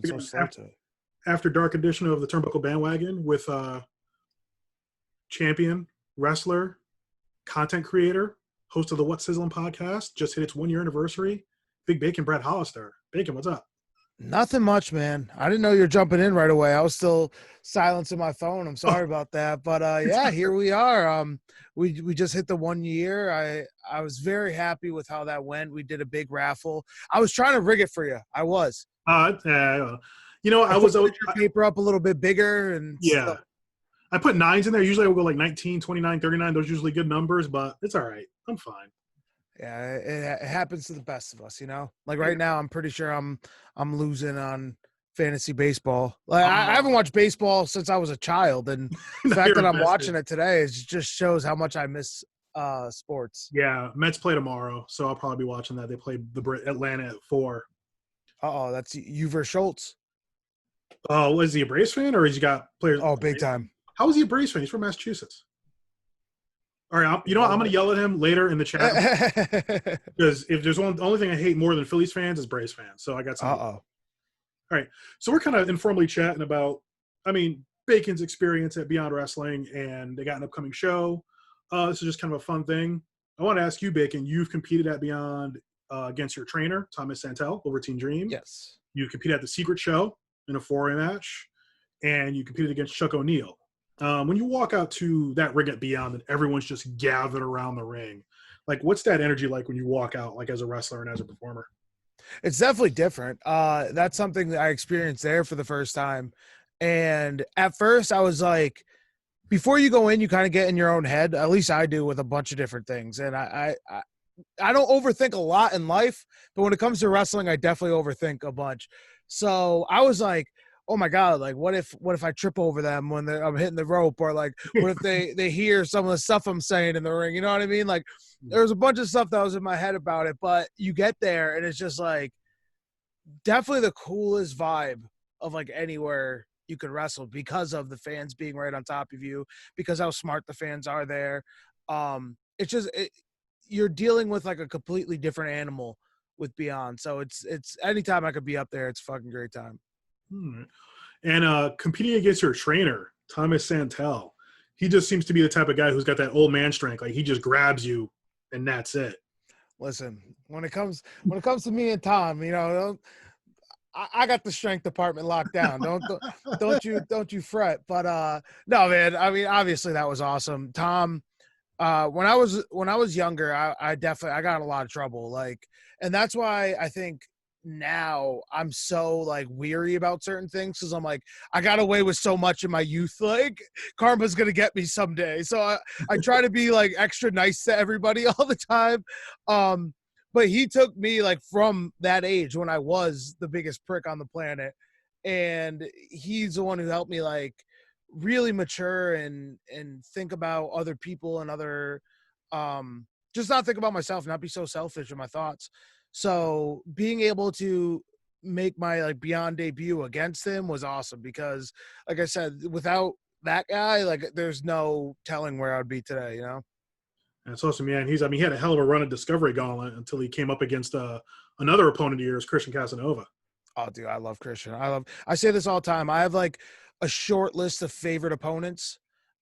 been so slow after, to it. after dark edition of the Turnbuckle Bandwagon with champion, wrestler, content creator, host of the What Sizzling podcast, just hit its 1 year anniversary. Big Bacon Brad Hollister. Bacon, what's up? Nothing much, man. I didn't know you were jumping in right away. I was still silencing my phone. I'm sorry about that. But yeah, here we are. We just hit the 1 year. I was very happy with how that went. We did a big raffle. I was trying to rig it for you. I was. I was your paper up a little bit bigger and yeah. stuff. I put 9s in there. Usually I will go like 19, 29, 39. Those are usually good numbers, but it's all right. I'm fine. Yeah, it happens to the best of us, you know. Like right now, I'm pretty sure I'm losing on fantasy baseball. Like I haven't watched baseball since I was a child, and the fact that I'm watching it today just shows how much I miss sports. Yeah, Mets play tomorrow, so I'll probably be watching that. They play Atlanta at 4. That's you versus Schultz. Oh, was he a Braves fan or he's got players? Oh, big time. How is he a Braves fan? He's from Massachusetts. All right, I'm going to yell at him later in the chat because if there's the only thing I hate more than Phillies fans is Braves fans. So I got some. All right, so we're kind of informally chatting about, Bacon's experience at Beyond Wrestling, and they got an upcoming show. This is just kind of a fun thing. I want to ask you, Bacon. You've competed at Beyond against your trainer, Thomas Santel, over Team Dream. Yes. You competed at the Secret Show in a 4-way match, and you competed against Chuck O'Neal. When you walk out to that ring at Beyond and everyone's just gathered around the ring, like what's that energy like when you walk out, like as a wrestler and as a performer? It's definitely different. That's something that I experienced there for the first time. And at first I was like, before you go in, you kind of get in your own head. At least I do with a bunch of different things. And I don't overthink a lot in life, but when it comes to wrestling, I definitely overthink a bunch. So I was like, oh my God, like what if I trip over them when I'm hitting the rope, or like, what if they hear some of the stuff I'm saying in the ring? You know what I mean? Like there was a bunch of stuff that was in my head about it, but you get there and it's just like definitely the coolest vibe of like anywhere you could wrestle because of the fans being right on top of you, because how smart the fans are there. It's just, you're dealing with like a completely different animal with Beyond. So it's anytime I could be up there, it's a fucking great time. And competing against your trainer, Thomas Santel, he just seems to be the type of guy who's got that old man strength. Like he just grabs you and that's it. Listen, when it comes to me and Tom, I got the strength department locked down. Don't you fret. But no, man, obviously that was awesome. Tom, when I was younger, I definitely got in a lot of trouble. Like, and that's why I think now I'm so like weary about certain things, because I'm like, I got away with so much in my youth, like karma's gonna get me someday. So I try to be like extra nice to everybody all the time. But he took me like from that age when I was the biggest prick on the planet, and he's the one who helped me like really mature and think about other people and other just not think about myself, not be so selfish in my thoughts. So being able to make my like Beyond debut against him was awesome, because like I said, without that guy, like there's no telling where I'd be today, That's awesome, man. He had a hell of a run at Discovery Gauntlet until he came up against another opponent of yours, Christian Casanova. Oh, dude, I love Christian. I say this all the time. I have like a short list of favorite opponents.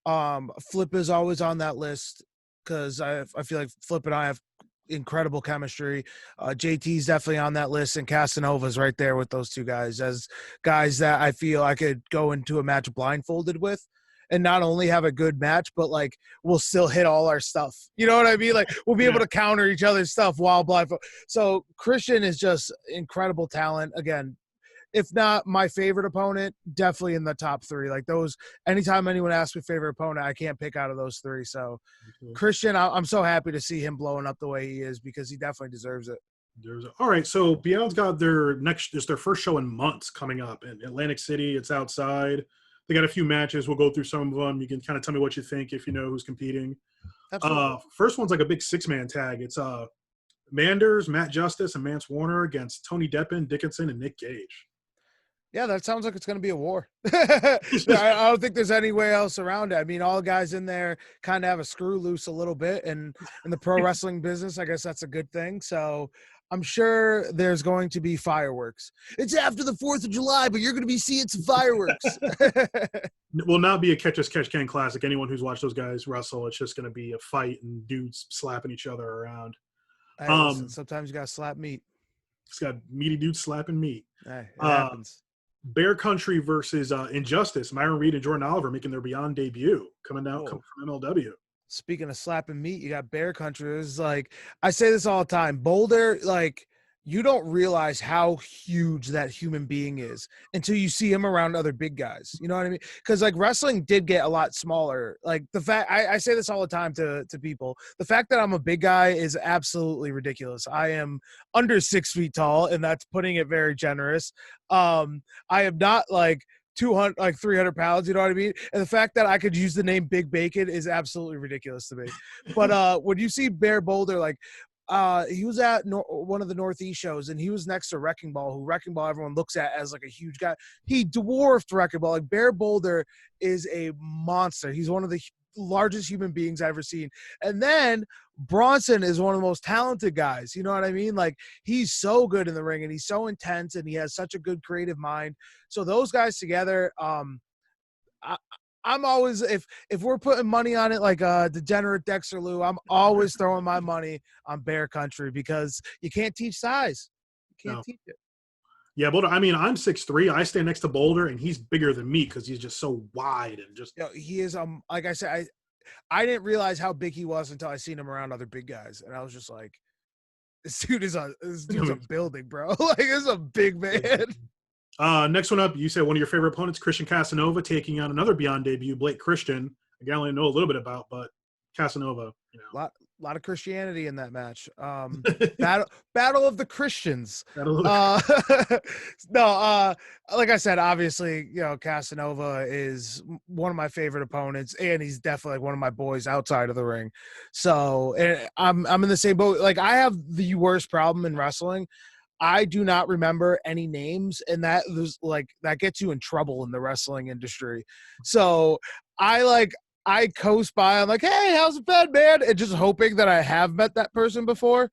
Flip is always on that list because I feel like Flip and I have incredible chemistry. JT's definitely on that list, and Casanova's right there with those two guys as guys that I feel I could go into a match blindfolded with and not only have a good match, but like we'll still hit all our stuff. You know what I mean? Like we'll be able to counter each other's stuff while blindfolded. So Christian is just incredible talent. Again, if not my favorite opponent, definitely in the top 3. Like those, anytime anyone asks me favorite opponent, I can't pick out of those 3. So Christian, I'm so happy to see him blowing up the way he is, because he definitely deserves it. All right, so Beyond's got their first show in months coming up in Atlantic City. It's outside. They got a few matches. We'll go through some of them. You can kind of tell me what you think if you know who's competing. Absolutely. First one's like a big 6-man tag. It's Manders, Matt Justice, and Mance Warner against Tony Deppen, Dickinson, and Nick Gage. Yeah, that sounds like it's going to be a war. I don't think there's any way else around it. I mean, all guys in there kind of have a screw loose a little bit, and in the pro wrestling business, I guess that's a good thing. So I'm sure there's going to be fireworks. It's after the 4th of July, but you're going to be seeing some fireworks. It will not be a catch-as-catch-can classic. Anyone who's watched those guys wrestle, it's just going to be a fight and dudes slapping each other around. Hey, listen, sometimes you got to slap meat. It's got meaty dudes slapping meat. Hey, it happens. Bear Country versus Injustice. Myron Reed and Jordan Oliver making their Beyond debut, coming from MLW. Speaking of slapping meat, you got Bear Country. It's like, I say this all the time. Boulder, like, you don't realize how huge that human being is until you see him around other big guys. You know what I mean? Because, like, wrestling did get a lot smaller. Like, the fact, I say this all the time to people. The fact that I'm a big guy is absolutely ridiculous. I am under 6 feet tall, and that's putting it very generous. I am not, like, 200, like 300 pounds, you know what I mean? And the fact that I could use the name Big Bacon is absolutely ridiculous to me. But when you see Bear Boulder, like, he was at one of the Northeast shows, and he was next to Wrecking Ball, who Wrecking Ball everyone looks at as like a huge guy. He dwarfed Wrecking Ball. Like, Bear Boulder is a monster. He's one of the largest human beings I've ever seen. And then Bronson is one of the most talented guys. You know what I mean? Like, he's so good in the ring, and he's so intense, and he has such a good creative mind. So those guys together, I'm always, if we're putting money on it, like degenerate Dexter Lou, I'm always throwing my money on Bear Country, because you can't teach size. You can't teach it. Yeah, Boulder. I mean, I'm 6'3". I stand next to Boulder, and he's bigger than me because he's just so wide and just. He is. Like I said, I didn't realize how big he was until I seen him around other big guys, and I was just like, this dude's a building, bro. Like, this is a big man. Next one up, you said one of your favorite opponents, Christian Casanova, taking on another Beyond debut, Blake Christian. A guy I only know a little bit about, but Casanova, you know. Lot of Christianity in that match. Battle of the Christians. Like I said, obviously, you know, Casanova is one of my favorite opponents, and he's definitely like one of my boys outside of the ring. So I'm in the same boat. Like, I have the worst problem in wrestling. I do not remember any names, and that gets you in trouble in the wrestling industry. So I coast by. I'm like, hey, how's it been, man? And just hoping that I have met that person before.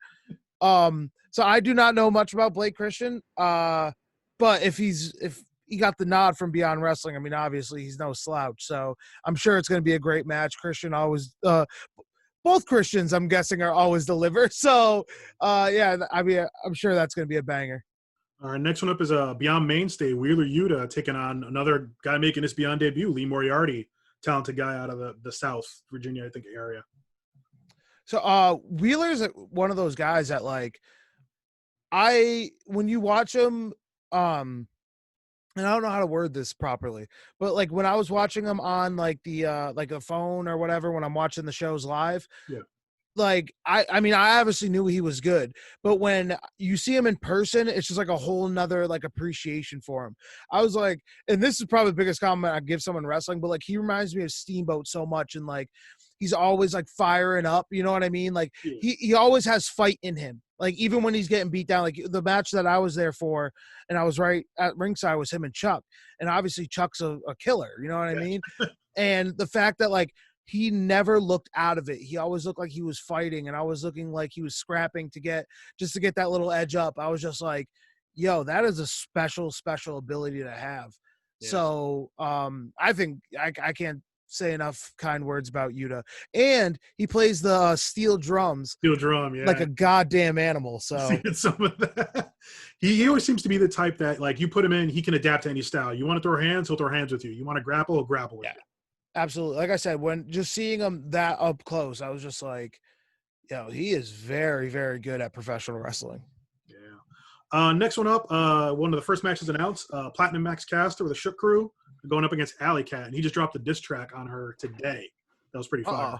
So I do not know much about Blake Christian. But if he got the nod from Beyond Wrestling, I mean, obviously he's no slouch. So I'm sure it's going to be a great match. Christian always, both Christians, I'm guessing, are always deliver. So yeah, I mean, I'm sure that's going to be a banger. All right, next one up is a Beyond mainstay, Wheeler Yuta, taking on another guy making his Beyond debut, Lee Moriarty. Talented guy out of the South Virginia, I think, area. So Wheeler's one of those guys that, like, when you watch him, and I don't know how to word this properly, but like when I was watching him on like a phone or whatever, when I'm watching the shows live, yeah. Like, I mean, I obviously knew he was good, but when you see him in person, it's just like a whole nother like appreciation for him. I was like, and this is probably the biggest compliment I give someone wrestling, but like, he reminds me of Steamboat so much, and like, he's always like firing up, you know what I mean? Like, he always has fight in him. Like, even when he's getting beat down, like the match that I was there for, and I was right at ringside, was him and Chuck, and obviously Chuck's a killer, you know what I mean? And the fact that, like, he never looked out of it. He always looked like he was fighting, and I was looking like he was scrapping to get that little edge up. I was just like, yo, that is a special ability to have. Yeah. So I think I can't say enough kind words about Yuta. And he plays the steel drum, yeah, like a goddamn animal. So some of that. He always seems to be the type that, like, you put him in, he can adapt to any style. You want to throw hands, he'll throw hands with you. You want to grapple, he'll grapple with you. Absolutely. Like I said, when just seeing him that up close, I was just like, he is very, very good at professional wrestling. Yeah. Next one up, one of the first matches announced, Platinum Max Caster with the Shook Crew going up against Alley Cat, and he just dropped a diss track on her today. That was pretty fire.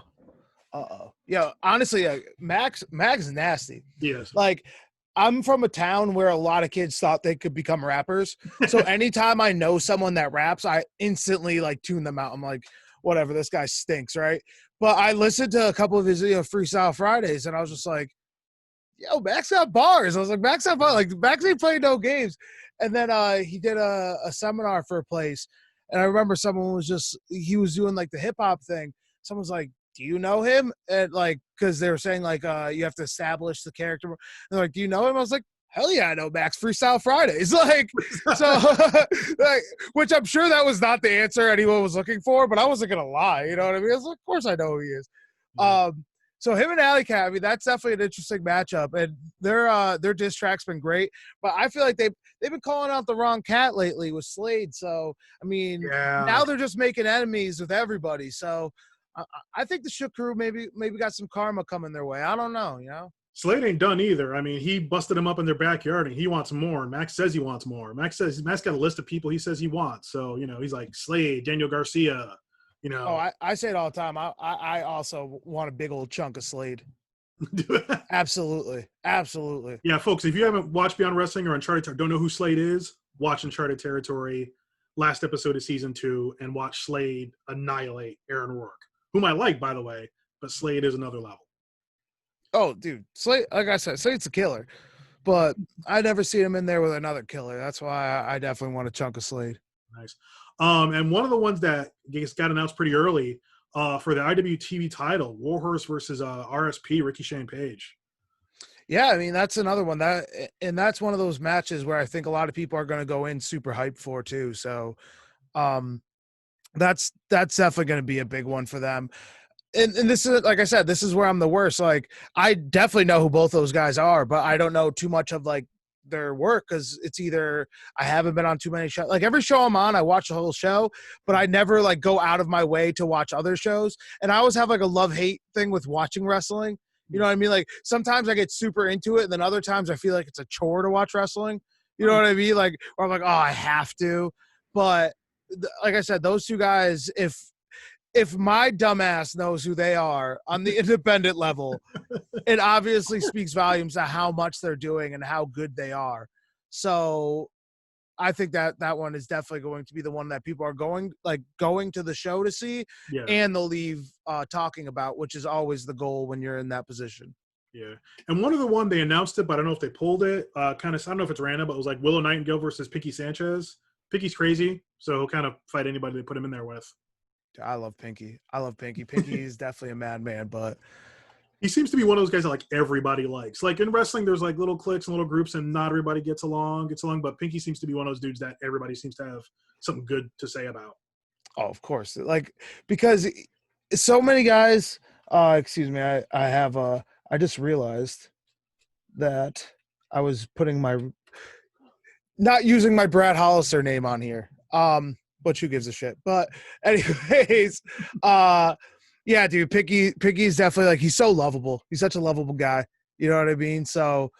Yeah, honestly, Max is nasty. Yes. Like, I'm from a town where a lot of kids thought they could become rappers. So anytime I know someone that raps, I instantly like tune them out. I'm like, whatever, this guy stinks, right? But I listened to a couple of his Freestyle Fridays, and I was just like, yo, Max got bars. I was like, Max got bars. Like, Max ain't playing no games. And then he did a seminar for a place, and I remember someone was he was doing like the hip hop thing. Someone's like, do you know him? And like, because they were saying like you have to establish the character. And they're like, do you know him? I was like, hell yeah, I know Max Freestyle Fridays. Like, so like, which I'm sure that was not the answer anyone was looking for, but I wasn't gonna lie. You know what I mean? I was like, of course I know who he is. Yeah. So him and Alley Cat, I mean, that's definitely an interesting matchup, and their diss track's been great. But I feel like they've been calling out the wrong cat lately with Slade. So I mean, now they're just making enemies with everybody. So I think the Shook crew maybe got some karma coming their way. I don't know, you know. Slade ain't done either. I mean, he busted him up in their backyard, and he wants more. Max says he wants more. Max got a list of people he says he wants. So he's like Slade, Daniel Garcia. Oh, I say it all the time. I also want a big old chunk of Slade. Absolutely. Yeah, folks, if you haven't watched Beyond Wrestling or Uncharted, don't know who Slade is, watch Uncharted Territory, last episode of season 2, and watch Slade annihilate Aaron Rourke, whom I like, by the way, but Slade is another level. Oh, dude, Slade, like I said, Slade's a killer, but I never see him in there with another killer. That's why I definitely want a chunk of Slade. Nice. And one of the ones that got announced pretty early for the IWTV title, Warhorse versus RSP, Ricky Shane Page. Yeah, I mean, that's another one that's one of those matches where I think a lot of people are going to go in super hyped for too. So that's definitely going to be a big one for them. And this is, like I said, this is where I'm the worst. Like, I definitely know who both those guys are, but I don't know too much of like their work because it's either I haven't been on too many shows. Like every show I'm on, I watch the whole show, but I never like go out of my way to watch other shows. And I always have like a love-hate thing with watching wrestling. You know what I mean? Like sometimes I get super into it, and then other times I feel like it's a chore to watch wrestling. You know what I mean? Like, or I'm like, oh, I have to. But like I said, those two guys, if my dumbass knows who they are on the independent level, it obviously speaks volumes to how much they're doing and how good they are. So I think that one is definitely going to be the one that people are going to the show to see, and they'll leave talking about, which is always the goal when you're in that position. Yeah. And one of the one they announced it, but I don't know if they pulled it. I don't know if it's random, but it was like Willow Nightingale versus Picky Sanchez. Picky's crazy, so he'll kind of fight anybody they put him in there with. I love Pinky. Pinky is definitely a madman, but he seems to be one of those guys that like everybody likes. Like in wrestling, there's like little cliques and little groups, and not everybody gets along. But Pinky seems to be one of those dudes that everybody seems to have something good to say about. Oh, of course. Like, because so many guys, excuse me, I just realized that I was not using my Brad Hollister name on here. But who gives a shit? But anyways, yeah, dude, Picky's definitely like, he's so lovable. He's such a lovable guy. You know what I mean? So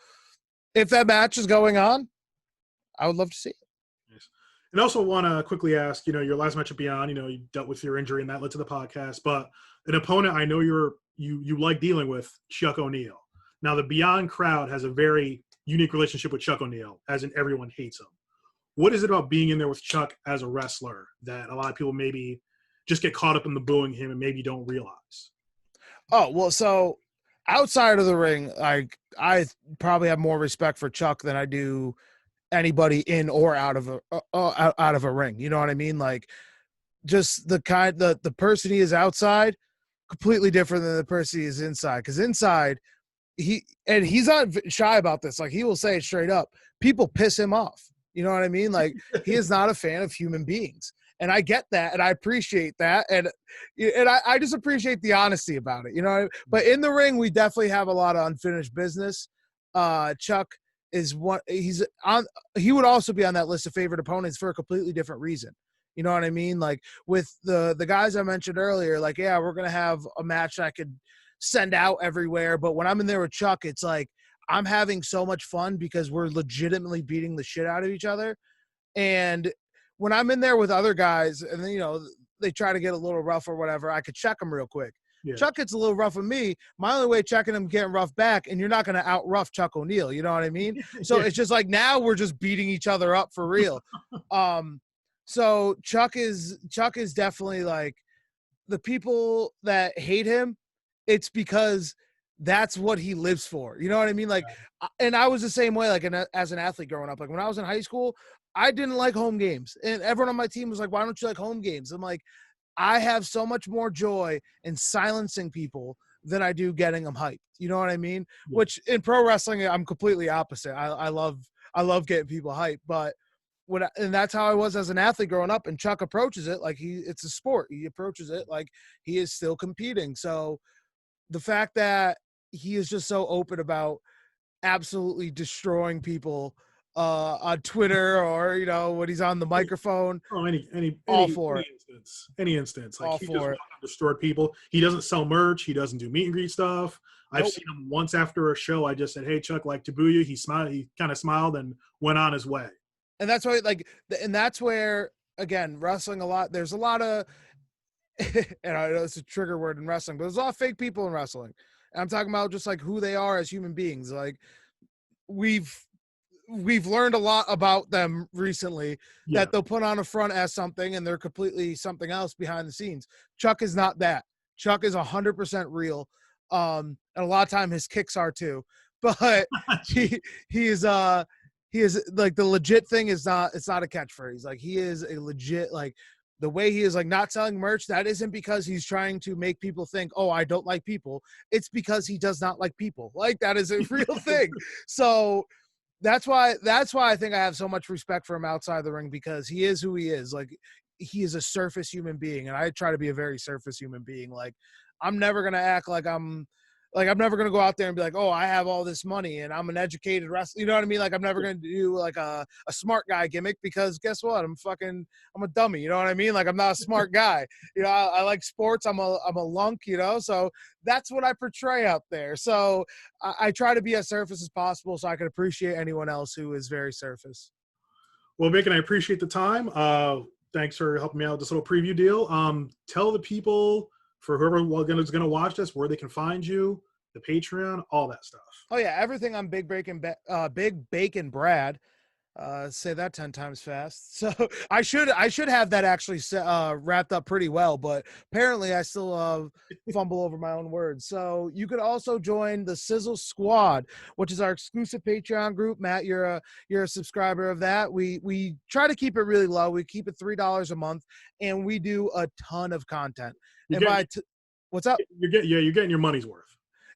if that match is going on, I would love to see it. Yes. And also want to quickly ask, your last match at Beyond, you dealt with your injury and that led to the podcast, but an opponent I know you like dealing with, Chuck O'Neil. Now the Beyond crowd has a very unique relationship with Chuck O'Neil, as in everyone hates him. What is it about being in there with Chuck as a wrestler that a lot of people maybe just get caught up in the booing him and maybe don't realize? Oh, well, so outside of the ring, I probably have more respect for Chuck than I do anybody in or out of a ring. You know what I mean? Like, just the person he is outside, completely different than the person he is inside. Because inside, he's not shy about this. Like, he will say it straight up. People piss him off. You know what I mean? Like, he is not a fan of human beings. And I get that, and I appreciate that. And I just appreciate the honesty about it, you know? But in the ring, we definitely have a lot of unfinished business. Chuck is he would also be on that list of favorite opponents for a completely different reason. You know what I mean? Like with the guys I mentioned earlier, like, yeah, we're going to have a match I could send out everywhere. But when I'm in there with Chuck, it's like, I'm having so much fun because we're legitimately beating the shit out of each other. And when I'm in there with other guys and then, they try to get a little rough or whatever, I could check them real quick. Yeah. Chuck gets a little rough with me. My only way of checking him getting rough back, and you're not going to out rough Chuck O'Neil. You know what I mean? So It's just like now we're just beating each other up for real. So Chuck is definitely like the people that hate him. It's because that's what he lives for. You know what I mean? Like, and I was the same way, like as an athlete growing up, like when I was in high school, I didn't like home games, and everyone on my team was like, why don't you like home games? I'm like, I have so much more joy in silencing people than I do getting them hyped. You know what I mean? Yeah. Which in pro wrestling, I'm completely opposite. I love getting people hyped, but and that's how I was as an athlete growing up. And Chuck approaches it like it's a sport. He approaches it like he is still competing. So the fact that he is just so open about absolutely destroying people on Twitter or, you know, when he's on the microphone. Oh, any instance. Like, All he just for wants it. to destroy people. He doesn't sell merch. He doesn't do meet and greet stuff. I've seen him once after a show. I just said, "Hey, Chuck, like TBW." He smiled. He kind of smiled and went on his way. And that's why, like, and that's where, again, wrestling a lot. There's a lot of, and I know it's a trigger word in wrestling, but there's a lot of fake people in wrestling. And I'm talking about just like who they are as human beings. Like, we've learned a lot about them recently that they'll put on a front as something and they're completely something else behind the scenes. Chuck is not that. Chuck is 100% real. And a lot of time his kicks are too, but he is like, the legit thing is not, it's not a catchphrase. Like, he is a legit, like, the way he is like not selling merch, that isn't because he's trying to make people think, oh, I don't like people. It's because he does not like people. Like, that is a real thing. So that's why I think I have so much respect for him outside the ring, because he is who he is. Like, he is a surface human being, and I try to be a very surface human being. Like, I'm never going to act like I'm never going to go out there and be like, oh, I have all this money and I'm an educated wrestler. You know what I mean? Like, I'm never going to do like a smart guy gimmick, because guess what? I'm a dummy. You know what I mean? Like, I'm not a smart guy. You know, I like sports. I'm a lunk, you know? So that's what I portray out there. So I try to be as surface as possible so I can appreciate anyone else who is very surface. Well, Vic, and I appreciate the time. Thanks for helping me out with this little preview deal. Tell the people, for whoever is going to watch this, where they can find you, the Patreon, all that stuff. Oh yeah, everything on Big Bacon Brad. Say that 10 times fast. So I should have that actually wrapped up pretty well, but apparently I still fumble over my own words. So you could also join the Sizzle Squad, which is our exclusive Patreon group. Matt, you're a subscriber of that. We try to keep it really low. We keep it $3 a month, and we do a ton of content. What's up? You're getting your money's worth.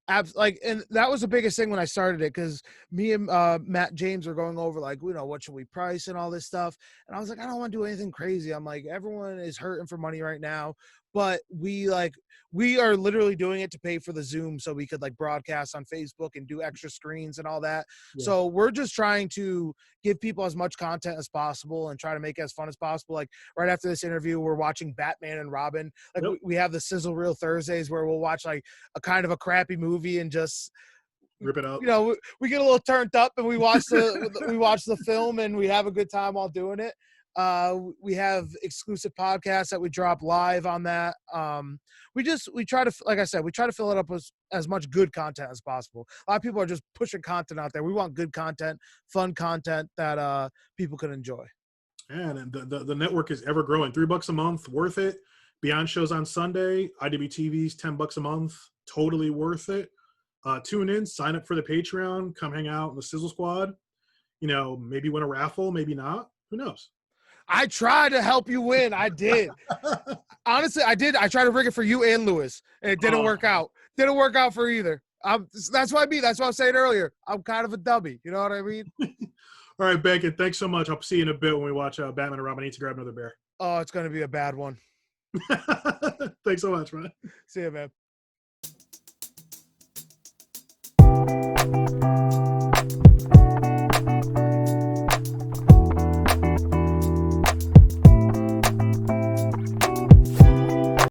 And that was the biggest thing when I started it, because me and Matt James were going over, like, you know, what should we price and all this stuff. And I was like, I don't want to do anything crazy. I'm like, everyone is hurting for money right now, but we are literally doing it to pay for the Zoom so we could like broadcast on Facebook and do extra screens and all that. Yeah. So we're just trying to give people as much content as possible and try to make it as fun as possible. Like, right after this interview, we're watching Batman and Robin. Like, we have the Sizzle Reel Thursdays where we'll watch like a kind of a crappy movie and just rip it up. You know, we get a little turned up and we watch the film and we have a good time while doing it. We have exclusive podcasts that we drop live on that. We try to, like I said, we try to fill it up with as much good content as possible. A lot of people are just pushing content out there. We want good content, fun content that people can enjoy. And the network is ever growing. $3 a month, worth it. Beyond shows on Sunday, IWTV's $10 a month, totally worth it. Tune in, sign up for the Patreon, come hang out in the Sizzle Squad. You know, maybe win a raffle, maybe not. Who knows? I tried to help you win. I did. Honestly, I did. I tried to rig it for you and Lewis, and it didn't work out. Didn't work out for either. That's what I was saying earlier. I'm kind of a dummy. You know what I mean? All right, Bacon, thanks so much. I'll see you in a bit when we watch Batman and Robin. I need to grab another beer. Oh, it's going to be a bad one. Thanks so much, man. See you, man.